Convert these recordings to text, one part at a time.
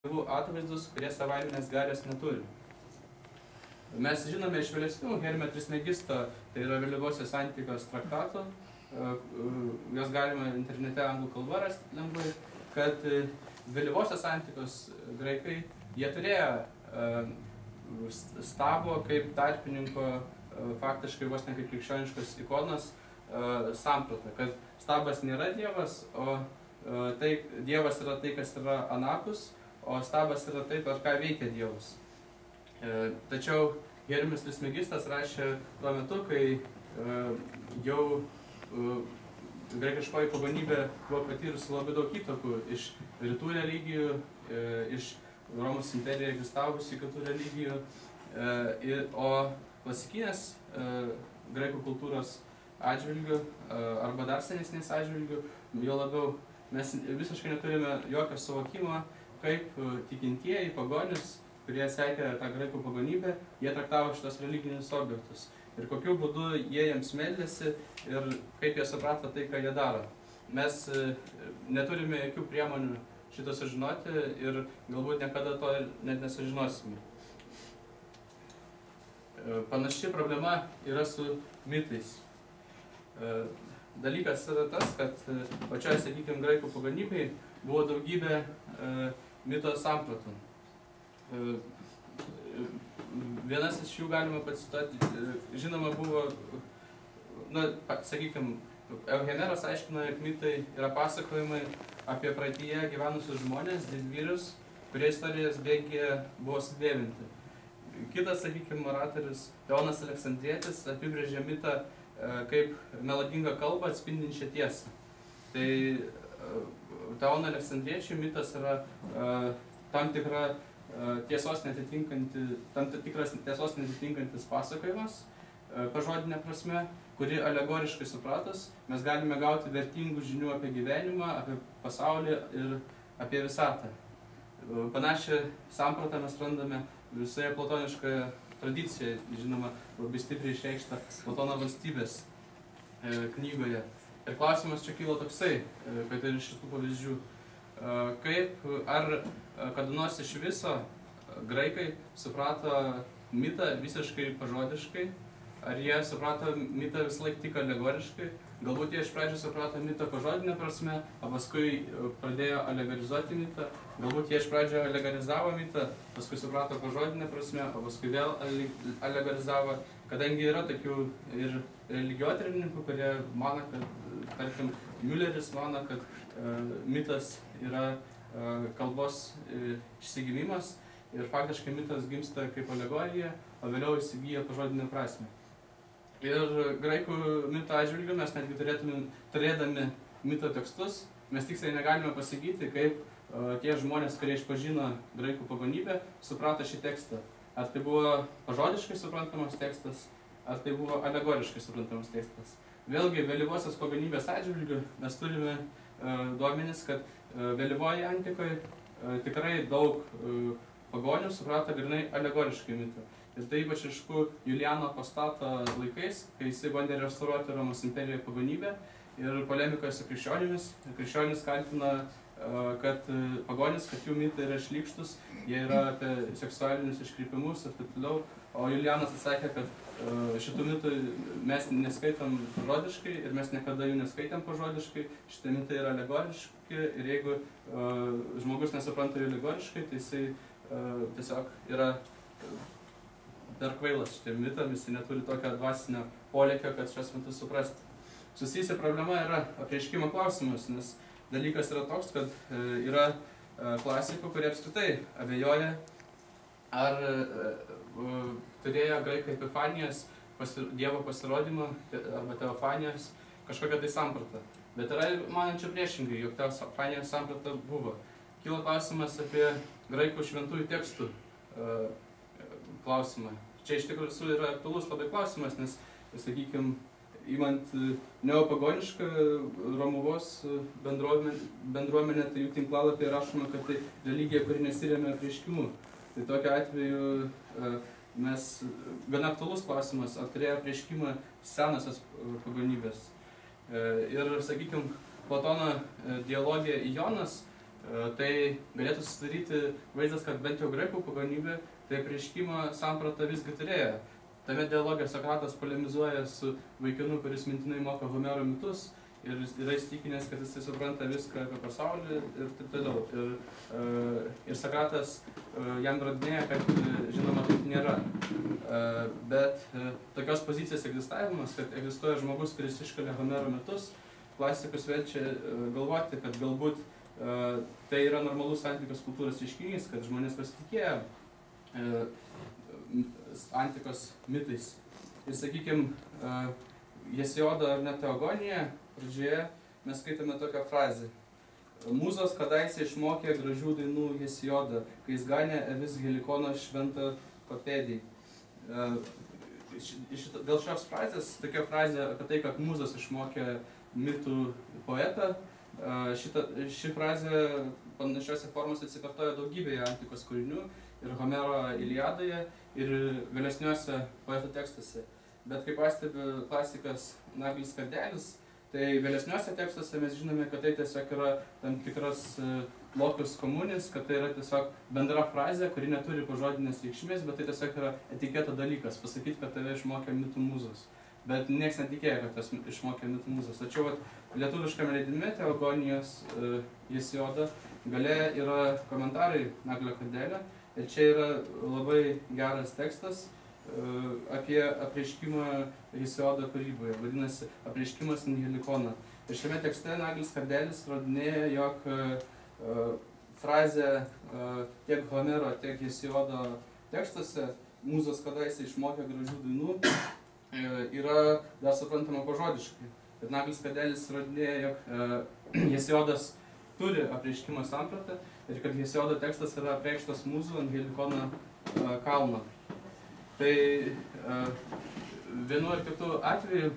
dievų atvaizdus, kurie savaiminės galios neturi. Mes žinome iš vėlesnių Hermio Trismegisto, tai yra vėlyvosios antikos traktatų, jos galima internete anglų kalba rasti lengvai, kad vėlyvosios antikos graikai, jie turėjo stabo kaip tarpininko, faktiškai vos ne kaip krikščioniškos ikonos sampratą, kad stabas nėra dievas, o dievas yra tai, kas yra anapus, o stabas yra tai, per ką veikia dievas. Tačiau Hermis Trismegistas rašė tuo metu, kai jau graikiškoji pagonybė buvo patyrusi labai daug įtakų iš rytų religijų, iš Romos imperijoje egzistavusių kitų religijų, o klasikinės graikų kultūros atžvilgių arba dar senesnės atžvilgių, jo labiau mes visiškai neturime jokio suvokimo, kaip tikintieji pagonis, kurie sekė tą graikų pagonybę, jie traktavo šitos religinius objektus. Ir kokiu būdu jie jiems meldėsi ir kaip jie suprato tai, ką jie daro. Mes neturime jokių priemonių šito sužinoti ir galbūt niekada to net nesužinosime. Panaši problema yra su mitais. Dalykas yra tas, kad pačioj, sakykime, graikų pagonybėj buvo daugybė mito sampratų. Vienas iš jų galima pacituoti, žinoma, buvo, sakykime, Euhemeras aiškina, jog mitai yra pasakojimai apie praeityje gyvenusius žmonės, didvyrius, kurie istorijos bėgyje buvo sudėvinti. Kitas, sakykime, oratorius, Teonas Aleksandrietis, apibrėžė mitą kaip melodingą kalbą atspindinčią tiesą. Tai Teono Aleksandriečių mitas yra tam tikras tiesos netitinkantis pasakojimas, pažodinė prasme, kuri alegoriškai supratus, mes galime gauti vertingų žinių apie gyvenimą, apie pasaulį ir apie visatą. Panašią sampratą mes randame visoje platoniškoje tradicijoje, žinoma, labai stipriai išreikšta Platono valstybės knygoje. Ir klausimas čia kyla toksai, kad ir iš šitų pavyzdžių, ar kada nors iš viso graikai suprato mitą visiškai pažodiškai, ar jie suprato mitą visą laiką tik alegoriškai, galbūt jie iš pradžių suprato mitą pažodinę prasme, o paskui pradėjo alegorizuoti mitą, galbūt jie iš pradžio alegorizavo mitą, paskui suprato pažodinę prasme, o paskui vėl alegorizavo, kadangi yra tokių ir religijotyrininkų, kurie mano, kad, tarkim, Mülleris mano, kad mitas yra kalbos išsigimimas ir faktiškai mitas gimsta kaip alegorija, o vėliau įsigyja pažodinę prasmę. Ir graikų mito atžvilgiu mes netgi turėdami mito tekstus, mes tiksliai negalime pasakyti, kaip tie žmonės, kurie išpažino graikų pagonybę, suprato šį tekstą. Ar tai buvo pažodiškai suprantamas tekstas, ar tai buvo alegoriškai suprantamas tekstas. Vėlgi, vėlyvosios pagonybės atžvilgiu mes turime duomenis, kad vėlyvoje antikoje tikrai daug pagonių suprato grynai alegoriškai mitą. Ir tai ypač aišku Juliano Apostato laikais, kai jisai bandė restauruoti Romos imperijoje pagonybę ir polemikoje su krikščionimis. Krikščionis kaltina, kad pagonis, kad jų mitai yra šlykštus, jie yra apie seksualinius iškrypimus ir taip toliau. O Julianas atsakė, kad šitų mitų mes neskaitam pažodiškai ir mes niekada jų neskaitėm pažodiškai. Šitie mitai yra alegoriški ir jeigu žmogus nesupranta jų alegoriškai, tai jisai tiesiog yra dar kvailas šitiem mitam, jisai neturi tokio dvasinio polėkio, kad šios mitus suprasti. Susijusi problema yra apreiškimo klausimas, nes dalykas yra toks, kad yra klasikų, kurie apskritai abejoja, ar turėjo graikai epifanijos, Dievo pasirodymą arba teofanijos kažkokią tai sampratą. Bet yra manančių priešingai, jog teofanijos samprata buvo. Kilo klausimas apie graikų šventųjų tekstų klausimą. Čia iš tikrųjų yra aktualus labai klausimas, nes, sakykime, imant neopagonišką Romuvos bendruomenę, tai jų tinklalapyje rašoma, kad tai religija, kuri nesiremia apreiškimu. Tai tokiu atveju mes gana aktualus klausimas, ar turėjo apreiškimą senosios pagonybės. Ir, sakykime, Platono dialogija Ionas Tai galėtų susidaryti vaizdas, kad bent jau graikų pagonybė tai apreiškimo sampratą visgi turėjo. Tame dialoge Sokratas polemizuoja su vaikinu, kuris mintinai moka Homero mitus ir yra įsitikinęs, kad jisai supranta viską apie pasaulį ir taip toliau. Ir Sokratas jam įrodinėja, kad žinoma taip nėra. Bet tokios pozicijos egzistavimas, kad egzistuoja žmogus, kuris iškelia Homero mitus, klasikus verčia galvoti, kad galbūt tai yra normalus antikos kultūros reiškinys, kad žmonės pasitikėjo antikos mitais. Ir sakykime, Hesiodo ar net Teogonija pradžioje mes skaitome tokią frazę. Mūzos kadaise išmokė gražių dainų Hesiodą, kai jis ganė avis Helikono šventą papėdį. Dėl šios frazės, tokia frazė apie tai, kad mūzos išmokė mitų poetą, ši frazė panašiose formose atsikartoja daugybėje antikos kūrinių ir Homero Iliadoje ir vėlesniuose poetų tekstuose. Bet kaip pastebi klasikas Naglis Kardelis, tai vėlesniuose tekstuose mes žinome, kad tai tiesiog yra tam tikras locus communis, kad tai yra tiesiog bendra frazė, kuri neturi pažodinės reikšmės, bet tai tiesiog yra etiketo dalykas, pasakyti, kad tave išmokė mitų mūzos. Bet nieks netikėjo, kad tas išmokė mitų mūzos. Tačiau lietuviškame leidime Teogonijos Hesiodo gale yra komentarai Naglio Kardelio. Ir čia yra labai geras tekstas apie apreiškimą Hesiodo kūryboje, vadinasi apreiškimas in Helikona. Ir šiame tekste Naglis Kardelis rodinėja, jog frazė tiek Homero, tiek Hesiodo tekstuose mūzos kadaise išmokė gražių dainų yra dar suprantama pažodiškai. Bet Naglis Kardelis rodinėja, jog Hesiodas turi apreiškimo sampratą ir kad Hesiodo tekstas yra apreikštas mūzų ant Helikono kalno. Tai vienu ar kitu atveju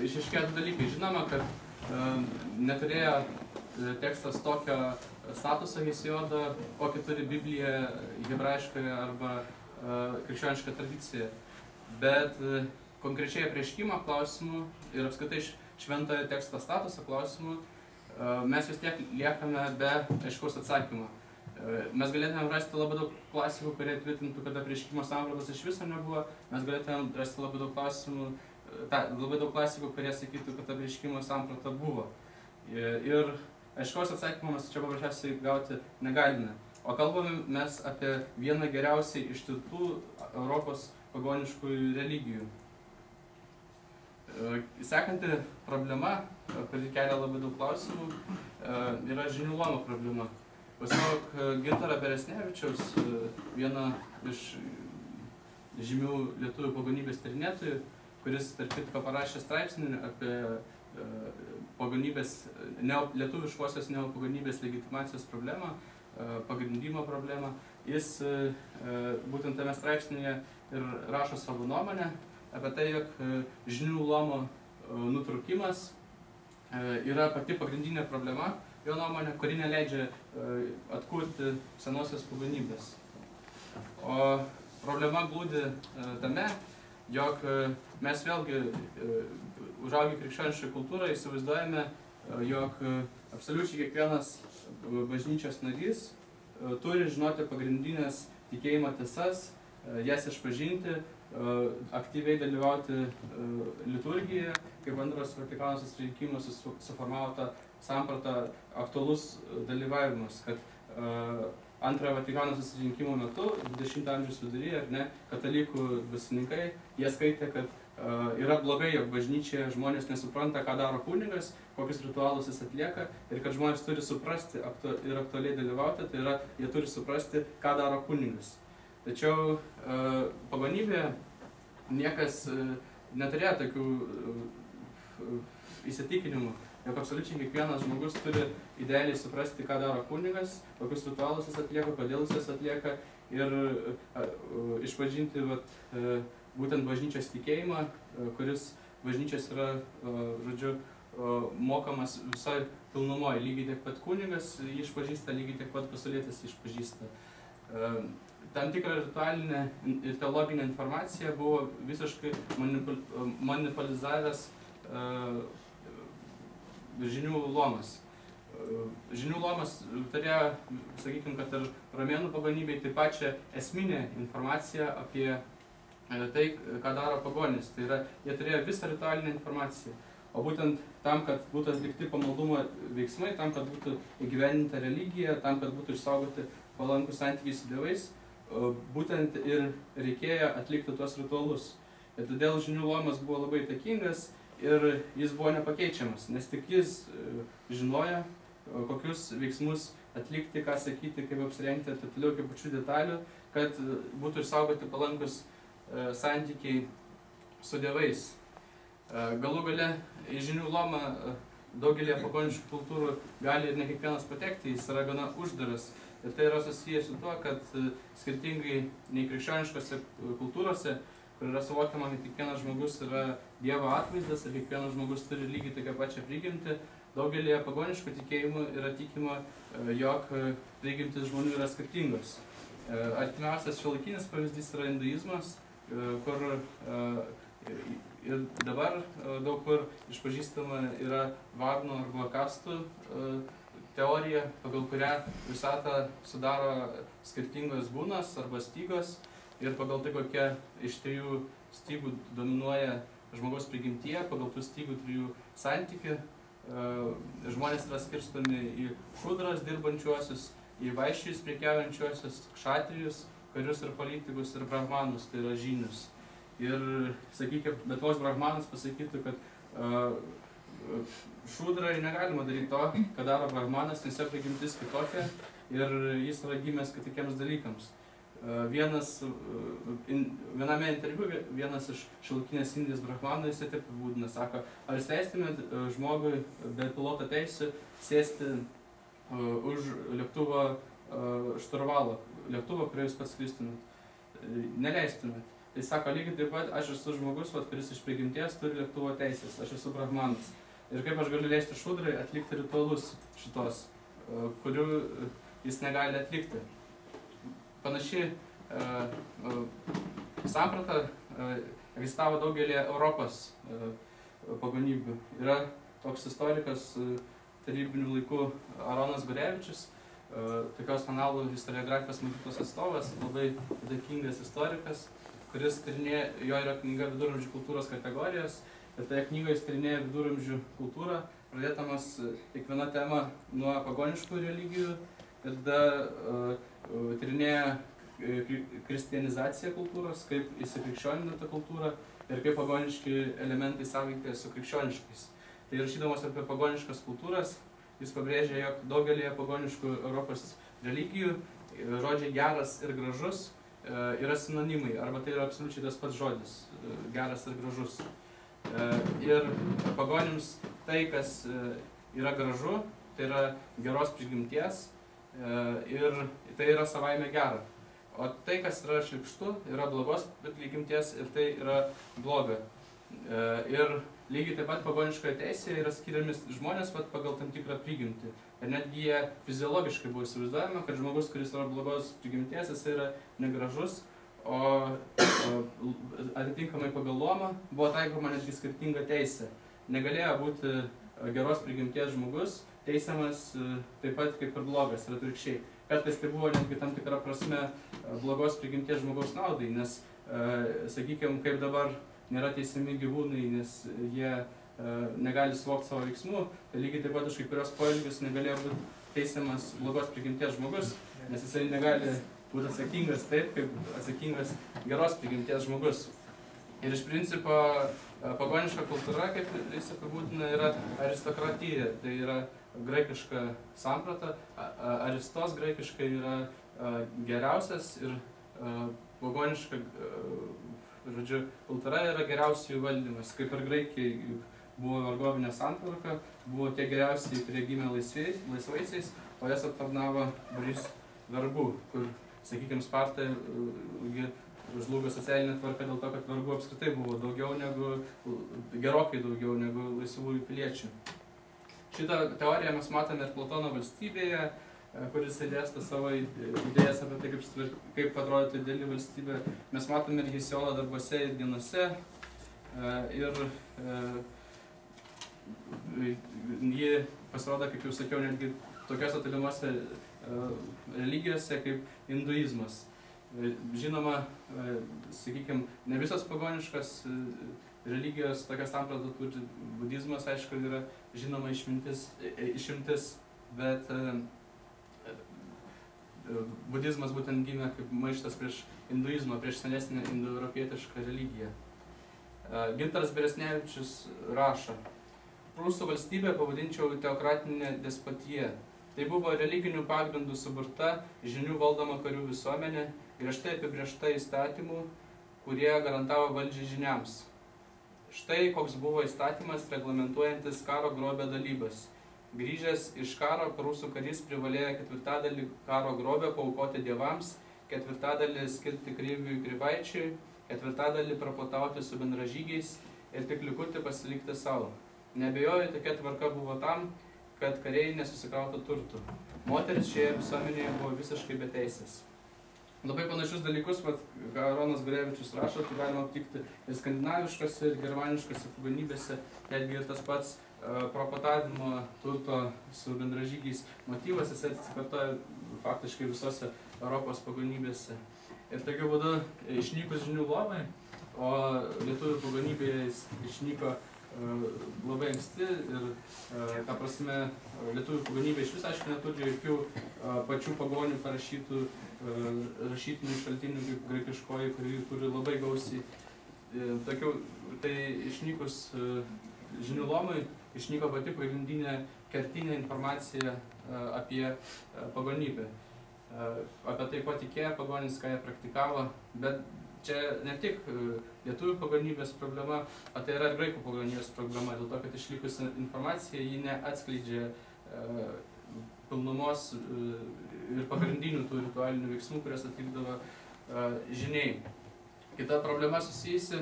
išaiškėjo du dalykai. Žinoma, kad neturėjo tekstas tokio statuso Hesiodo, kokį turi Biblija hebrajiškoje arba krikščioniška tradicija. Bet konkrečiai apreiškimo klausimų ir apskritai šventojo teksto statuso klausimų mes vis tiek liekame be aiškaus atsakymo. Mes galėtume rasti labai daug klasikų, kurie tvirtintų, kad apreiškimo sampratos iš viso nebuvo. Mes galėtume rasti labai daug klasikų, kurie sakytų, kad apreiškimo samprata buvo. Ir aiškaus atsakymą mes čia paprasčiausiai gauti negalime. O kalbame mes apie vieną geriausiai ištirtų Europos pagoniškųjų religijų. Sekanti problema, kuri kelia labai daug klausimų, yra žinių luomo problema. Pasak Gintaro Beresnevičiaus, vieno iš žymių lietuvių pagonybės tyrinėtojų, kuris tarp kitko parašė straipsnį apie lietuviškosios neopagonybės legitimacijos problemą, pagrindimo problemą. Jis būtent tame straipsnyje ir rašo savo nuomonę apie tai, jog žinių luomo nutraukimas yra pati pagrindinė problema, jo nuomonė, kuri neleidžia atkurti senosios pagonybės. O problema glūdi tame, jog mes vėlgi užaugę krikščionišką kultūrą įsivaizduojame, jog absoliučiai kiekvienas bažnyčios narys turi žinoti pagrindinės tikėjimo tiesas, jas išpažinti, aktyviai dalyvauti liturgijoje, kaip Antras Vatikano susirinkimas suformavo tą sampratą aktualus dalyvavimas, kad Antrojo Vatikano susirinkimo metu, 20 amžiaus viduryje, katalikų dvasininkai, jie skaitė, kad yra blogai, jog bažnyčioje žmonės nesupranta, ką daro kunigas, kokius ritualus jis atlieka, ir kad žmonės turi suprasti ir aktualiai dalyvauti, tai yra, jie turi suprasti, ką daro kunigas. Tačiau pagonybėje niekas neturėjo tokių įsitikinimų, jog absoliučiai kiekvienas žmogus turi idealiai suprasti, ką daro kunigas, kokius ritualus jis atlieka, kodėl jis atlieka ir išpažinti būtent bažnyčios tikėjimą, kuris bažnyčios yra, mokamas visai pilnumoje. Lygiai tiek pat kunigas jį išpažįsta, lygiai tiek pat pasaulietis jį išpažįsta. Tam tikrą ritualinę ir teologinę informaciją buvo visiškai manipuliavęs žinių luomas. Žinių luomas turėjo, sakykime, kad ir romėnų pagonybei taip pačią esminę informaciją apie tai, ką daro pagonis. Tai yra, jie turėjo visą ritualinę informaciją. O būtent tam, kad būtų atlikti pamaldumo veiksmai, tam, kad būtų įgyvendinta religija, tam, kad būtų išsaugoti palankų santykiai su dievais, būtent ir reikėjo atlikti tuos ritualus. Ir todėl žinių luomas buvo labai įtakingas ir jis buvo nepakeičiamas, nes tik jis žinojo, kokius veiksmus atlikti, ką sakyti, kaip apsirengti ir taip toliau, kaip pačių detalių, kad būtų išsaugoti palankus santykiai su dievais. Galų gale į žinių luomą daugelį pagoniškų kultūrų gali ir ne kiekvienas patekti, jis yra gana uždaras. Ir tai yra susijęs su tuo, kad skirtingai nei krikščioniškose kultūrose, kur yra suvokiama, kad kiekvienas žmogus yra Dievo atvaizdas ir kiekvienas žmogus turi lygiai tokią pačią prigimtį, daugelį pagoniškų tikėjimų yra tikima, jog prigimtis žmonių yra skirtingos. Artimiausias šiuolaikinis pavyzdys yra hinduizmas, kur ir dabar daug kur išpažįstama yra varnų arba kastų teorija, pagal kurią visatą sudaro skirtingos būnos arba stygos ir pagal tai, kokie iš trijų stygų dominuoja žmogaus prigimtyje, pagal tų stygų trijų santykių žmonės yra skirstomi į šudras dirbančiuosius, į vaiščius prekiaujančiuosius, kšatrijus, karius ir politikus ir brahmanus, tai yra žynius. Ir, sakykime, bet koks brahmanas pasakytų, kad šudrai negalima daryti to, ką daro brahmanas, nes jo prigimtis kitokia ir jis yra gimęs kitokiems dalykams. Viename interviu vienas iš šiuolaikinės Indijos brahmanų jisai taip apibūdina, sako, ar jūs leistumėt žmogui be piloto teisių sėsti už lėktuvo šturvalo, lėktuvo, kurį jūs pats skristumėt? Neleistumėt. Tai sako, lygiai taip pat, aš esu žmogus, kuris iš prigimties turi lėktuvo teisės, aš esu brahmanas. Ir kaip aš galiu leisti šudrai atlikti ritualus šitos, kurių jis negali atlikti. Panaši samprata egzistavo daugelį Europos pagonybių. Yra toks istorikas tarybinių laikų Aronas Gurevičius, tokios analų historiografijos mokyklos atstovas, labai įtakingas istorikas, kuris tyrinėja, jo yra knyga Viduramžių kultūros kategorijos, ir toje knygoje jis tyrinėja viduramžių kultūrą, pradėdamas kiekvieną temą nuo pagoniškų religijų ir tada tyrinėja kristianizaciją kultūros, kaip įsikrikščionina ta kultūra ir kaip pagoniški elementai sąveikia su krikščioniškais. Tai rašydamas apie pagoniškas kultūras, jis pabrėžia, jog daugelį pagoniškų Europos religijų žodžiai geras ir gražus yra sinonimai, arba tai yra absoliučiai tas pats žodis, geras ir gražus. Ir pagonims tai, kas yra gražu, tai yra geros prigimties, ir tai yra savaime gera. O tai, kas yra šlykštu, yra blogos prigimties ir tai yra bloga. Ir lygiai taip pat pagoniškoje teisėje yra skiriami žmonės pagal tam tikrą prigimtį. Ir netgi jie fiziologiškai buvo įsivaizduojama, kad žmogus, kuris yra blogos prigimties, jis yra negražus, o atitinkamai pagal luomą buvo taikoma netgi skirtinga teisė. Negalėjo būti geros prigimties žmogus teisiamas taip pat kaip ir blogas ir atvirkščiai. Kartais tai buvo netgi tam tikrą prasme blogos prigimties žmogaus naudai, nes, sakykime, kaip dabar nėra teisiami gyvūnai, nes jie negali suvokti savo veiksmų, tai lygiai taip pat už kai kurios poelgius negalėjo būti teisiamas blogos prigimties žmogus, nes jisai negali būti atsakingas taip, kaip atsakingas geros prigimties žmogus. Ir iš principo pagoniška kultūra, kaip jis apibūdina, yra aristokratija, tai yra graikiška samprata. Aristos graikiškai yra geriausias ir pagoniška kultūra yra geriausiųjų valdymas. Kaip ir Graikijai buvo vergovinė santvarka, buvo tie geriausiai, kurie gimė laisvaisiais, o jas aptarnavo būrys vergų, kur, sakykime, Sparta žlugo socialinė tvarka dėl to, kad vergų apskritai buvo gerokai daugiau negu laisvųjų piliečių. Šitą teoriją mes matome ir Platono valstybėje, kuris dėsto savo idėjas apie tai, kaip atrodytų ideali valstybė. Mes matome ir Hesiolo darbuose ir dienose. Ir ji pasirodo, kaip jau sakiau, netgi tokiuose tolimuose religijose kaip hinduizmas. Žinoma, sakykime, ne visos pagoniškas religijos tokias sampratą turi. Budizmas, aišku, yra žinoma išimtis, bet budizmas būtent gimė kaip maištas prieš hinduizmą, prieš senesnę indoeuropietišką religiją. Gintaras Beresnevičius rašo: Prūsų valstybę pavadinčiau teokratinė despotija. Tai buvo religinių pagrindų suburta, žinių valdoma karių visuomenė, griežtai apibrėžta įstatymų, kurie garantavo valdžią žiniams. Štai koks buvo įstatymas reglamentuojantis karo grobio dalybas. Grįžęs iš karo, prūsų karys privalėjo 4/4 karo grobio paaukoti dievams, 4/4 skirti Kryviui Krivaičiui, 4/4 prapotauti su bendražygiais ir tik likutį pasilikti savo. Neabejoju, tokia tvarka buvo tam, kad kariai nesusikrautų turtų. Moteris šioje visuomenėje buvo visiškai beteisės. Labai panašius dalykus, ką Ronas Gurevičius rašo, tai galima aptikti ir skandinaviškose, ir germaniškose pagonybėse, netgi ir tas pats propotavimo turto su bendražygiais motyvas, jis atsikartoja faktiškai visose Europos pagonybėse. Ir tokiu būdu išnykus žinių luomai, o lietuvių pagonybėje jis išnyko labai anksti ir, ta prasme, lietuvių pagonybė iš vis, aišku, neturi jokių pačių pagonių parašytų rašytinių šaltinių kaip graikiškoji, kuri turi labai gausiai. Tai išnykus žinių luomui, išnyko pati pagrindinė kertinė informacija apie pagonybę. Apie tai, ko tikėjo pagonys, ką jie praktikavo, bet čia ne tik lietuvių pagonybės problema, o tai yra ir graikų pagonybės problema, dėl to, kad išlikusi informacija ji neatskleidžia pilnumos ir pagrindinių tų ritualinių veiksmų, kurias atlikdavo žiniai. Kita problema susijusi